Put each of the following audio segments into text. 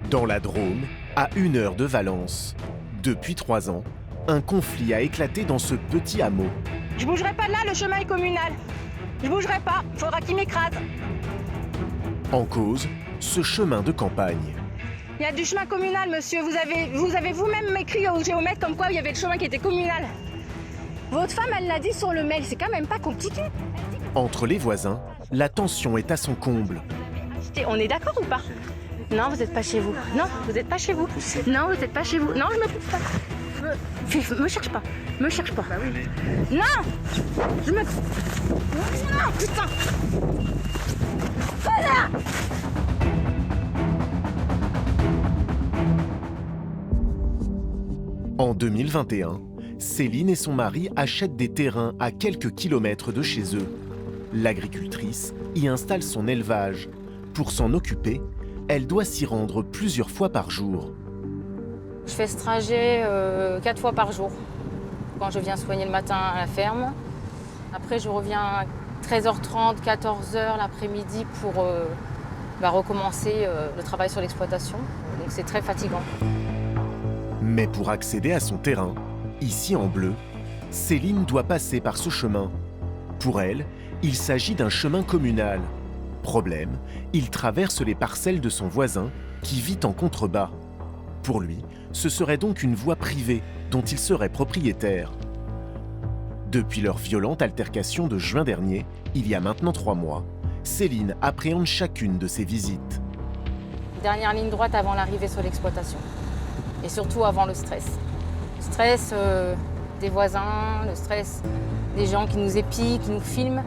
Dans la Drôme, à 1 heure de Valence, depuis 3 ans, un conflit a éclaté dans ce petit hameau. Je bougerai pas de là, le chemin est communal. Je bougerai pas, faudra qu'il m'écrase. En cause, ce chemin de campagne. Il y a du chemin communal, monsieur. Vous avez vous-même écrit au géomètre comme quoi il y avait le chemin qui était communal. Votre femme, elle l'a dit sur le mail, c'est quand même pas compliqué. Entre les voisins, la tension est à son comble. On est d'accord ou pas? Non, vous n'êtes pas chez vous. Non, vous n'êtes pas chez vous. Non, vous n'êtes pas chez vous. Non, je me pousse pas. Me cherche pas. Me cherche pas. Bah oui. Non. Je me... Non, putain. Voilà. En 2021, Céline et son mari achètent des terrains à quelques kilomètres de chez eux. L'agricultrice y installe son élevage. Pour s'en occuper, elle doit s'y rendre plusieurs fois par jour. Je fais ce trajet 4 fois par jour. Quand je viens soigner le matin à la ferme. Après, je reviens à 13h30, 14h l'après-midi pour recommencer le travail sur l'exploitation. Donc c'est très fatigant. Mais pour accéder à son terrain, ici en bleu, Céline doit passer par ce chemin. Pour elle, il s'agit d'un chemin communal. Problème, il traverse les parcelles de son voisin qui vit en contrebas. Pour lui, ce serait donc une voie privée dont il serait propriétaire. Depuis leur violente altercation de juin dernier, il y a maintenant 3 mois, Céline appréhende chacune de ses visites. Dernière ligne droite avant l'arrivée sur l'exploitation. Et surtout avant le stress. Le stress des voisins, le stress des gens qui nous épient, qui nous filment.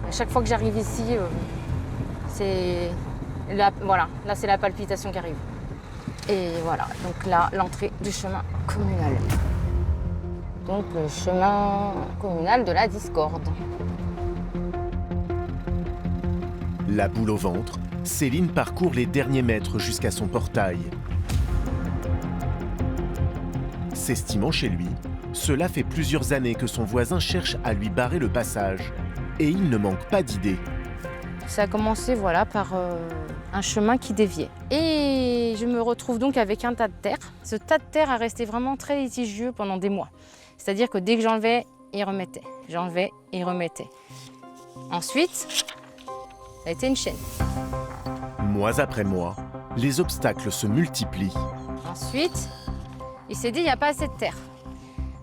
À chaque fois que j'arrive ici, voilà, là c'est la palpitation qui arrive. Et voilà, donc là, l'entrée du chemin communal. Donc le chemin communal de la discorde. La boule au ventre, Céline parcourt les derniers mètres jusqu'à son portail. S'estimant chez lui, cela fait plusieurs années que son voisin cherche à lui barrer le passage. Et il ne manque pas d'idées. Ça a commencé par un chemin qui déviait. Et je me retrouve donc avec un tas de terre. Ce tas de terre a resté vraiment très litigieux pendant des mois. C'est-à-dire que dès que j'enlevais, il remettait. J'enlevais, il remettait. Ensuite, ça a été une chaîne. Mois après mois, les obstacles se multiplient. Ensuite, il s'est dit, il n'y a pas assez de terre.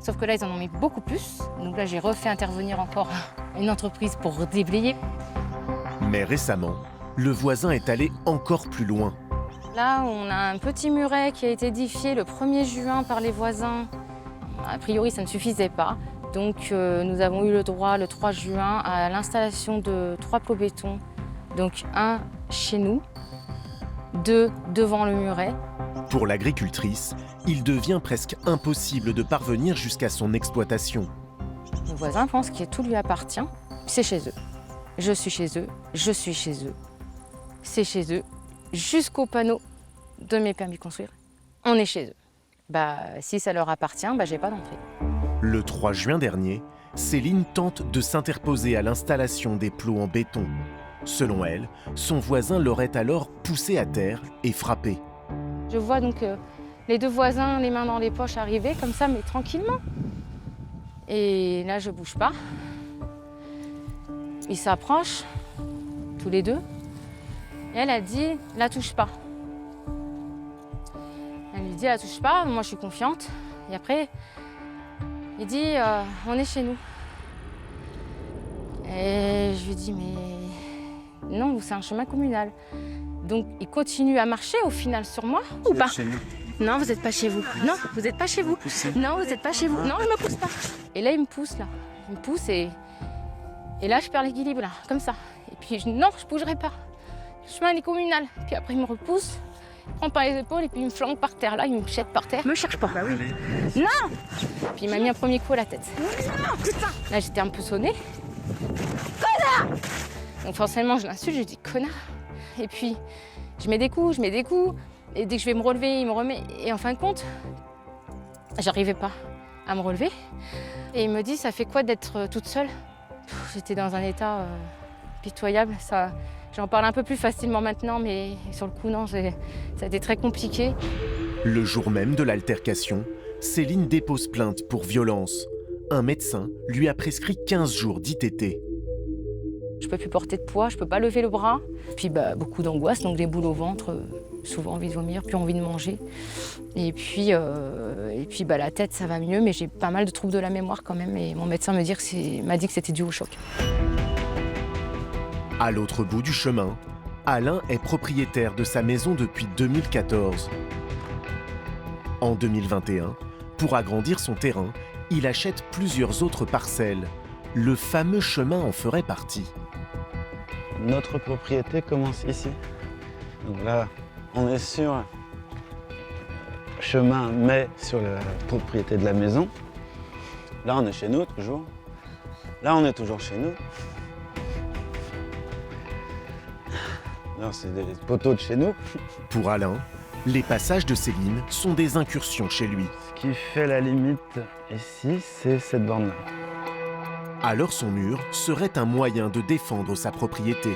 Sauf que là, ils en ont mis beaucoup plus. Donc là, j'ai refait intervenir encore une entreprise pour déblayer. Mais récemment, le voisin est allé encore plus loin. Là, on a un petit muret qui a été édifié le 1er juin par les voisins. A priori, ça ne suffisait pas. Donc, nous avons eu le droit, le 3 juin, à l'installation de 3 plots béton. Donc, 1 chez nous, 2 devant le muret. Pour l'agricultrice, il devient presque impossible de parvenir jusqu'à son exploitation. Le voisin pense que tout lui appartient. C'est chez eux. Je suis chez eux, je suis chez eux. C'est chez eux, jusqu'au panneau de mes permis de construire. On est chez eux. Si ça leur appartient, j'ai pas d'entrée. Le 3 juin dernier, Céline tente de s'interposer à l'installation des plots en béton. Selon elle, son voisin l'aurait alors poussé à terre et frappé. Je vois donc les 2 voisins, les mains dans les poches, arriver comme ça, mais tranquillement. Et là, je bouge pas. Ils s'approchent, tous les 2. Et elle a dit, la touche pas. Elle lui dit, la touche pas, moi je suis confiante. Et après, il dit, on est chez nous. Et je lui dis, mais non, c'est un chemin communal. Donc il continue à marcher au final sur moi ou pas? Non, vous n'êtes pas chez vous. Non, vous n'êtes pas chez vous. Non, vous n'êtes pas chez vous. Non, je me pousse pas. Et là, il me pousse là. Il me pousse et là, je perds l'équilibre là, comme ça. Et puis non, je bougerai pas. Le chemin il est communal. Puis après, il me repousse, il prend par les épaules et puis il me flanque par terre. Là, il me jette par terre. Me cherche pas. Bah oui. Non. Puis il m'a mis un premier coup à la tête. Non, putain. Là, j'étais un peu sonnée. Connard. Donc forcément, je l'insulte, je dis connard. Et puis, je mets des coups. Et dès que je vais me relever, il me remet. Et en fin de compte, j'arrivais pas à me relever. Et il me dit, ça fait quoi d'être toute seule? J'étais dans un état pitoyable. Ça, J'en parle un peu plus facilement maintenant, mais sur le coup, non, ça a été très compliqué. Le jour même de l'altercation, Céline dépose plainte pour violence. Un médecin lui a prescrit 15 jours d'ITT. Je ne peux plus porter de poids, je ne peux pas lever le bras. Puis beaucoup d'angoisse, donc des boules au ventre, souvent envie de vomir, puis envie de manger. Et puis la tête, ça va mieux, mais j'ai pas mal de troubles de la mémoire quand même. Et mon médecin m'a dit que c'était dû au choc. À l'autre bout du chemin, Alain est propriétaire de sa maison depuis 2014. En 2021, pour agrandir son terrain, il achète plusieurs autres parcelles. Le fameux chemin en ferait partie. Notre propriété commence ici. Donc là, on est sur le chemin, mais sur la propriété de la maison. Là, on est chez nous, toujours. Là, on est toujours chez nous. Là, c'est des poteaux de chez nous. Pour Alain, les passages de Céline sont des incursions chez lui. Ce qui fait la limite ici, c'est cette borne-là. Alors son mur serait un moyen de défendre sa propriété.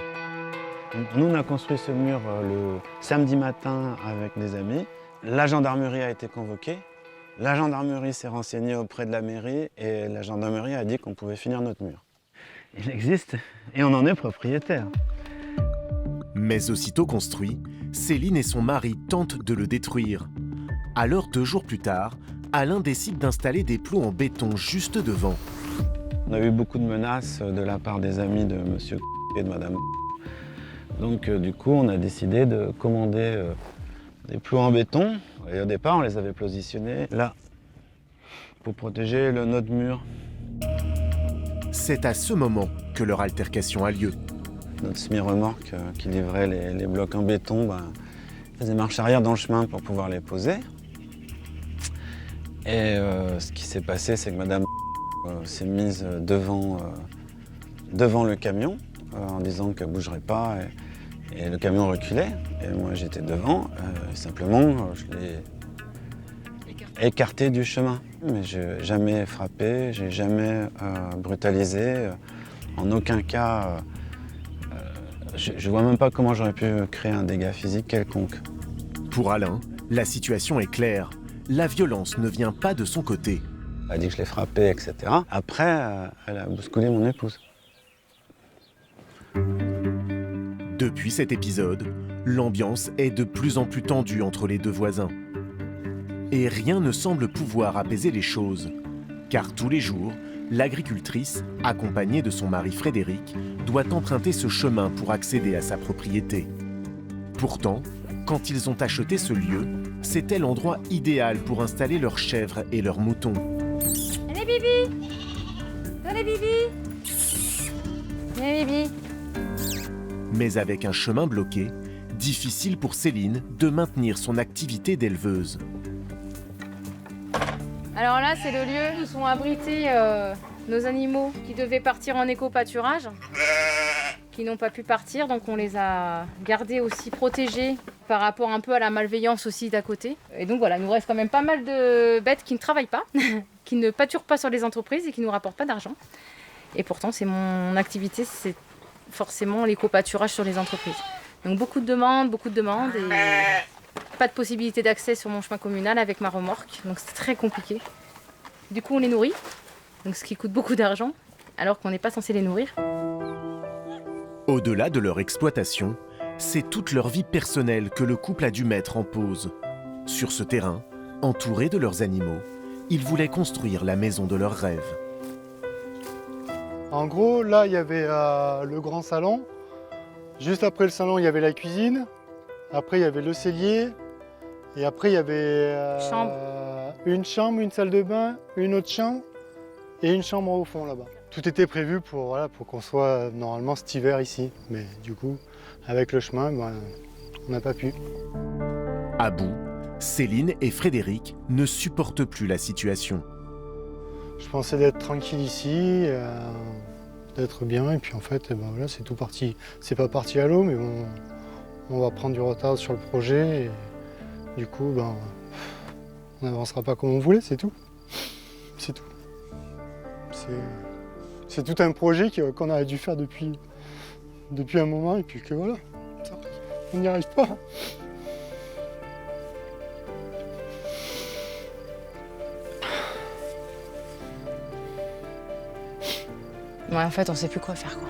Nous, on a construit ce mur le samedi matin avec des amis. La gendarmerie a été convoquée. La gendarmerie s'est renseignée auprès de la mairie et la gendarmerie a dit qu'on pouvait finir notre mur. Il existe et on en est propriétaire. Mais aussitôt construit, Céline et son mari tentent de le détruire. Alors 2 jours plus tard, Alain décide d'installer des plots en béton juste devant. On a eu beaucoup de menaces de la part des amis de monsieur et de madame. Donc du coup, on a décidé de commander des plots en béton. Et au départ, on les avait positionnés là, pour protéger notre mur. C'est à ce moment que leur altercation a lieu. Notre semi-remorque qui livrait les blocs en béton faisait marche arrière dans le chemin pour pouvoir les poser. Et ce qui s'est passé, c'est que madame s'est mise devant le camion en disant qu'elle ne bougerait pas et le camion reculait. Et moi j'étais devant, simplement je l'ai écarté du chemin. Mais je n'ai jamais frappé, je n'ai jamais brutalisé, en aucun cas. Je ne vois même pas comment j'aurais pu créer un dégât physique quelconque. Pour Alain, la situation est claire. La violence ne vient pas de son côté. Elle a dit que je l'ai frappé, etc. Après, elle a bousculé mon épouse. Depuis cet épisode, l'ambiance est de plus en plus tendue entre les deux voisins. Et rien ne semble pouvoir apaiser les choses. Car tous les jours, l'agricultrice, accompagnée de son mari Frédéric, doit emprunter ce chemin pour accéder à sa propriété. Pourtant, quand ils ont acheté ce lieu, c'était l'endroit idéal pour installer leurs chèvres et leurs moutons. Allez Bibi! Allez Bibi! Allez Bibi! Mais avec un chemin bloqué, difficile pour Céline de maintenir son activité d'éleveuse. Alors là, c'est le lieu où sont abrités nos animaux qui devaient partir en éco-pâturage, qui n'ont pas pu partir, donc on les a gardés aussi protégés par rapport un peu à la malveillance aussi d'à côté. Et donc voilà, il nous reste quand même pas mal de bêtes qui ne travaillent pas, qui ne pâturent pas sur les entreprises et qui ne nous rapportent pas d'argent. Et pourtant, c'est mon activité, c'est forcément l'éco-pâturage sur les entreprises. Donc beaucoup de demandes et pas de possibilité d'accès sur mon chemin communal avec ma remorque, donc c'est très compliqué. Du coup, on les nourrit, donc ce qui coûte beaucoup d'argent, alors qu'on n'est pas censé les nourrir. Au-delà de leur exploitation, c'est toute leur vie personnelle que le couple a dû mettre en pause. Sur ce terrain, entourés de leurs animaux, ils voulaient construire la maison de leurs rêves. En gros, là, il y avait le grand salon. Juste après le salon, il y avait la cuisine. Après, il y avait le cellier. Et après, il y avait une chambre, une salle de bain, une autre chambre et une chambre au fond là-bas. Tout était prévu pour qu'on soit normalement cet hiver ici. Mais du coup, avec le chemin, on n'a pas pu. À bout, Céline et Frédéric ne supportent plus la situation. Je pensais d'être tranquille ici, d'être bien, et puis en fait, voilà, c'est tout parti. C'est pas parti à l'eau, mais bon, on va prendre du retard sur le projet, et du coup, on n'avancera pas comme on voulait, c'est tout. C'est tout. C'est tout un projet qu'on a dû faire depuis depuis un moment et puis que voilà, on n'y arrive pas. Ouais, en fait, on sait plus quoi faire, quoi.